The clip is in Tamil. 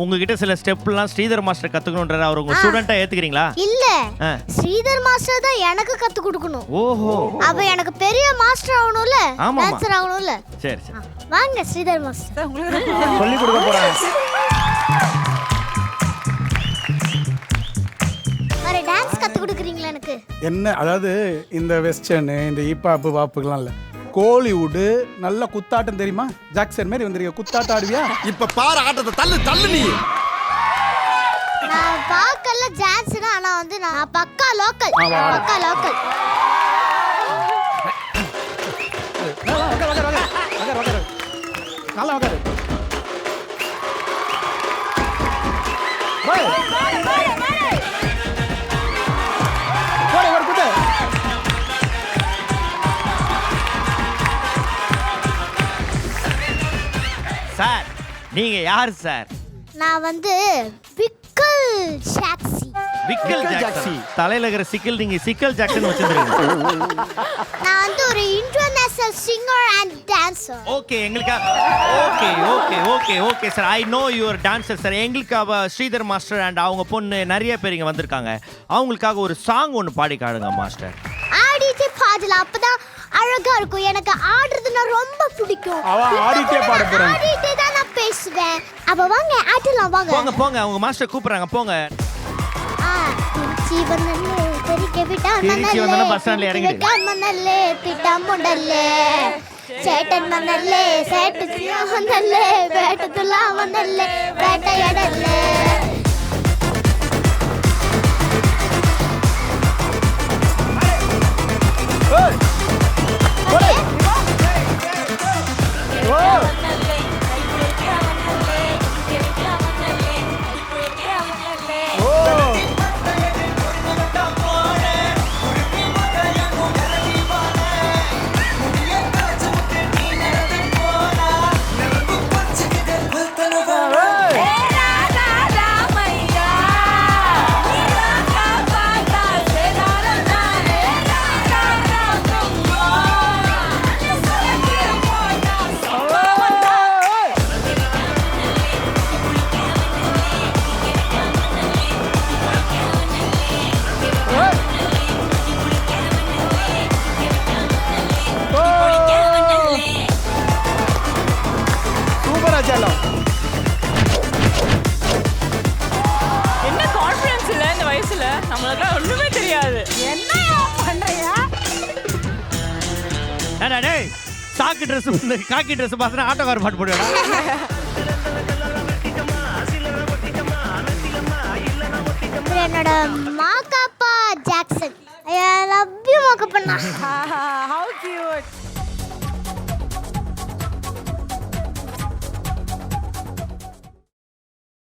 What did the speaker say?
உங்ககிட்ட சில ஸ்டெப்லாம் ஸ்ரீதர் மாஸ்டர் கத்துக்கணும்ன்றாரு. அவர் உங்க ஸ்டூடெண்டா ஏத்துக்கிறீங்களா? இல்ல, ஸ்ரீதர் மாஸ்டர் தான் எனக்கு கத்து கொடுக்கணும். ஓஹோ, அப்ப எனக்கு பெரிய மாஸ்டர் ஆகணும்ல, ஆமாமா. டான்சர் ஆகணும்ல. சரி சரி, வாங்க ஸ்ரீதர் மாஸ்டர் சொல்லி கொடுக்க போறாங்க. வேற டான்ஸ் கத்து கொடுக்குறீங்களா எனக்கு? என்ன அதாவது இந்த வெஸ்டர்னு இந்த ஹிப்ஹாப் வாப்புக்கெல்லாம் இல்ல, கோலிவுட் நல்ல குத்தாட்டம் தெரியுமா? ஜாக்சன் மாதிரி வந்திருக்க, குத்தாட்டம் ஆடுவியா? இப்ப பாரு ஆட்டத்தை, தள்ளு தள்ளு நீ. நான் பார்க்கல டான்ஸ்னா, ஆனா வந்து நான் பக்கா லோக்கல். பக்கா லோக்கல். நல்லா உட்காரு. போடு ஒரு குத்து. சார் நீங்க யார் சார்? நான் வந்து விக்கல் ஷாக்ஸி. விக்கல் ஜாக்சன். தலையில இருக்கிற சிக்கல் நீங்க சிக்கல் ஜாக்சன் வச்சிருக்கீங்க. நான் வந்து ஒரு international singer and dancer. Okay, எங்களுக்காக okay okay okay okay sir, I know your dancer sir. எங்களுக்காக ஸ்ரீதர் மாஸ்டர் அண்ட் அவங்க பொண்ணு நிறைய பேர் இங்க வந்திருக்காங்க. அவங்களுக்காக ஒரு சாங் ஒன்று பாடி காடுங்க மாஸ்டர். ஆடிட்டே பாடலாம், அப்பதான் அழகா இருக்கும். எனக்கு ஆடுறதுன்னா ரொம்ப பிடிக்கும். அவ ஆடிட்டே பாட போறாங்க. ஆடிட்டே தான் நான் பேசுவேன். அப்ப வாங்க ஆடலாம் வாங்க. போங்க போங்க, அவங்க மாஸ்டர் கூப்பிடுறாங்க, போங்க. திருச்சி வந்தல்லே தெரிக்க விட்டா திருச்சி வந்தன பஸ் ஸ்டாண்ட்ல இறங்கிடு. மன்னல்லே திட்டம் முண்டல்லே சேட்டன் மன்னல்லே சேட்டு வந்தல்லே வேட்டதுலா வந்தல்லே வேட்டையடல்லே. என்ன கான்ஃபிடன்ஸ் இல்ல இந்த வயசுல, நம்மளுக்கு ஒண்ணுமே தெரியாது. என்னையா பண்றியா? டேய், சாக்கு Dress இந்த காக்கி Dress பார்த்தா ஆட்டோகார் பாட்டு போடுடா. என்னோட Makapa Jackson. I love you Makapa. How cute.